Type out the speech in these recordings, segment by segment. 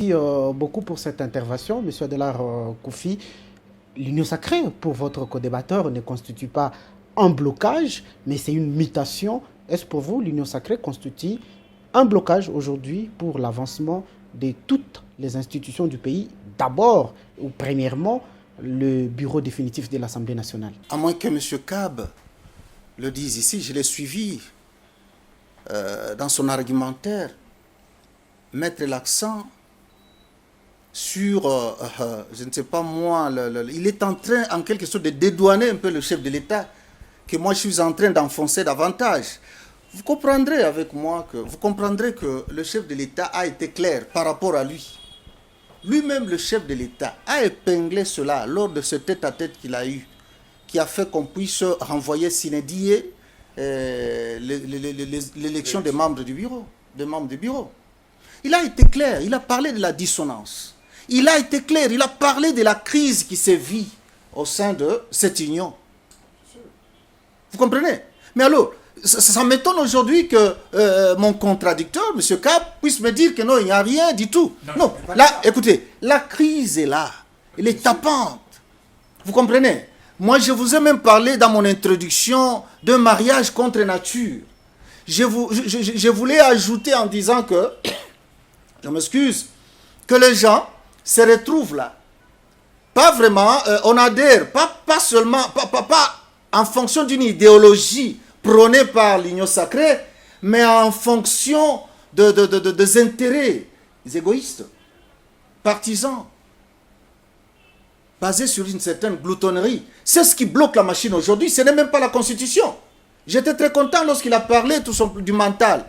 Merci beaucoup pour cette intervention, Monsieur Adelar Koufi. L'union sacrée, pour votre co-débatteur, ne constitue pas un blocage, mais c'est une mutation. Est-ce pour vous, l'union sacrée constitue un blocage aujourd'hui pour l'avancement de toutes les institutions du pays, d'abord ou premièrement le bureau définitif de l'Assemblée nationale? À moins que M. Cab le dise ici, je l'ai suivi dans son argumentaire, mettre l'accent sur, je ne sais pas moi, il est en train en quelque sorte de dédouaner un peu le chef de l'État, que moi je suis en train d'enfoncer davantage. Vous comprendrez avec moi que le chef de l'État a été clair par rapport à lui. Lui-même, le chef de l'État, a épinglé cela lors de ce tête-à-tête qu'il a eu, qui a fait qu'on puisse renvoyer sine die l'élection des membres du bureau. Il a été clair, il a parlé de la dissonance. Il a été clair, il a parlé de la crise qui s'est vue au sein de cette union. Vous comprenez? Mais alors, ça m'étonne aujourd'hui que mon contradicteur, M. Cap, puisse me dire que non, il n'y a rien du tout. Non, là, écoutez, la crise est là. Elle est tapante. Vous comprenez? Moi, je vous ai même parlé dans mon introduction d'un mariage contre nature. Je voulais ajouter en disant que, je m'excuse, que les gens se retrouvent là. Pas vraiment, on adhère, pas seulement, pas en fonction d'une idéologie prônée par l'union sacrée, mais en fonction des intérêts égoïstes, partisans, basés sur une certaine gloutonnerie. C'est ce qui bloque la machine aujourd'hui, ce n'est même pas la Constitution. J'étais très content lorsqu'il a parlé du mental.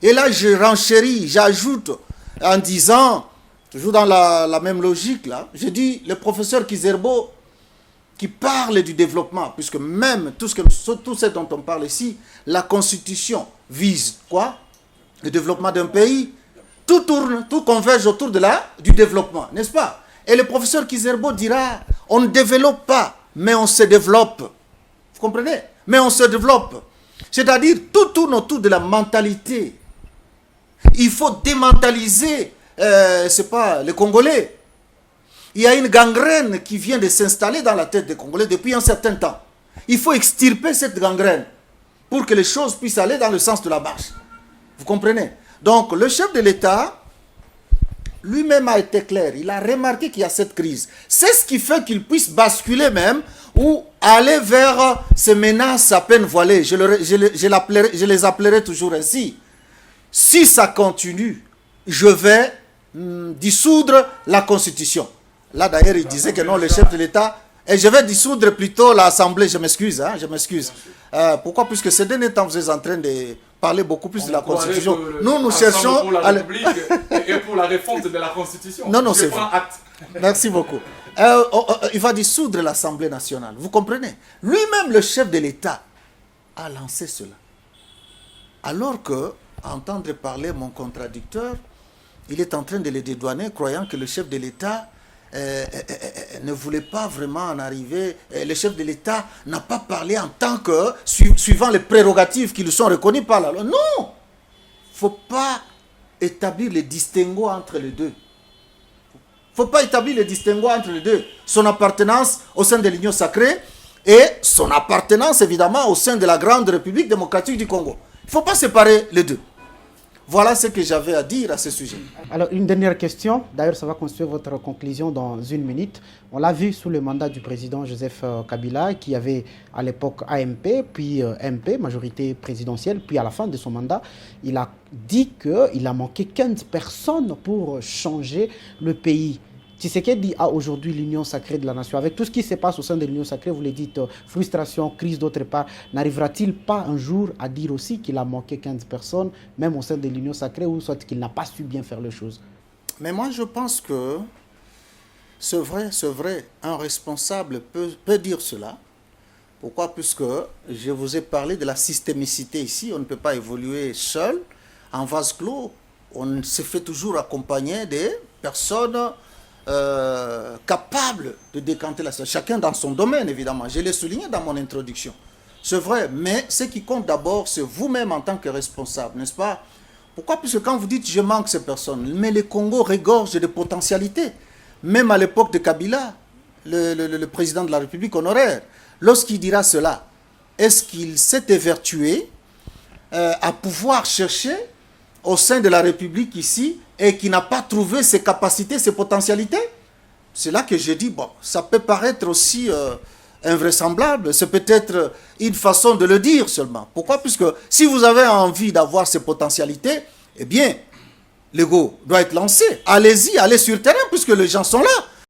Et là, je renchéris, j'ajoute en disant, toujours dans la même logique, là, j'ai dit, le professeur Kizerbo, qui parle du développement, puisque même tout ce dont on parle ici, la Constitution vise quoi? Le développement d'un pays. Tout converge autour du développement, n'est-ce pas? Et le professeur Kizerbo dira, on ne développe pas, mais on se développe. Vous comprenez? Mais on se développe. C'est-à-dire, tout tourne autour de la mentalité. Il faut démentaliser, c'est pas les Congolais. Il y a une gangrène qui vient de s'installer dans la tête des Congolais depuis un certain temps. Il faut extirper cette gangrène pour que les choses puissent aller dans le sens de la marche. Vous comprenez? Donc, le chef de l'État, lui-même a été clair. Il a remarqué qu'il y a cette crise. C'est ce qui fait qu'il puisse basculer même ou aller vers ces menaces à peine voilées. Je les appellerai toujours ainsi. Si ça continue, je vais dissoudre la Constitution. Là, d'ailleurs, il disait que non, le chef de l'État... Et je vais dissoudre plutôt l'Assemblée, je m'excuse, je m'excuse. Pourquoi? Puisque ces derniers temps, vous êtes en train de parler beaucoup plus de la Constitution. Nous cherchons... Pour la République et pour la réforme de la Constitution. Non, c'est vrai. Merci beaucoup. Il va dissoudre l'Assemblée nationale. Vous comprenez? Lui-même, le chef de l'État, a lancé cela. Alors que, à entendre parler mon contradicteur, il est en train de le dédouaner, croyant que le chef de l'État ne voulait pas vraiment en arriver. Le chef de l'État n'a pas parlé en tant que, suivant les prérogatives qui lui sont reconnues par la loi. Non! Il ne faut pas établir le distinguo entre les deux. Il ne faut pas établir le distinguo entre les deux. Son appartenance au sein de l'Union sacrée et son appartenance évidemment au sein de la grande République démocratique du Congo. Il ne faut pas séparer les deux. Voilà ce que j'avais à dire à ce sujet. Alors, une dernière question. D'ailleurs, ça va constituer votre conclusion dans une minute. On l'a vu sous le mandat du président Joseph Kabila, qui avait à l'époque AMP, puis MP, majorité présidentielle, puis à la fin de son mandat, il a dit qu'il a manqué 15 personnes pour changer le pays. Tshisekedi a aujourd'hui l'union sacrée de la nation. Avec tout ce qui se passe au sein de l'union sacrée, vous le dites, frustration, crise d'autre part, n'arrivera-t-il pas un jour à dire aussi qu'il a manqué 15 personnes, même au sein de l'union sacrée, ou soit qu'il n'a pas su bien faire les choses? Mais moi, je pense que c'est vrai, un responsable peut dire cela. Pourquoi? Puisque je vous ai parlé de la systémicité ici. On ne peut pas évoluer seul, en vase clos. On se fait toujours accompagner des personnes capable de décanter la situation. Chacun dans son domaine, évidemment. Je l'ai souligné dans mon introduction. C'est vrai, mais ce qui compte d'abord, c'est vous-même en tant que responsable, n'est-ce pas? Pourquoi? Puisque quand vous dites je manque ces personnes, mais le Congo regorge de potentialités. Même à l'époque de Kabila, le président de la République honoraire, lorsqu'il dira cela, est-ce qu'il s'est évertué à pouvoir chercher au sein de la République ici et qui n'a pas trouvé ses capacités, ses potentialités? C'est là que je dis, bon, ça peut paraître aussi invraisemblable, c'est peut-être une façon de le dire seulement. Pourquoi? Puisque si vous avez envie d'avoir ces potentialités, eh bien, l'ego doit être lancé. Allez-y, allez sur le terrain puisque les gens sont là.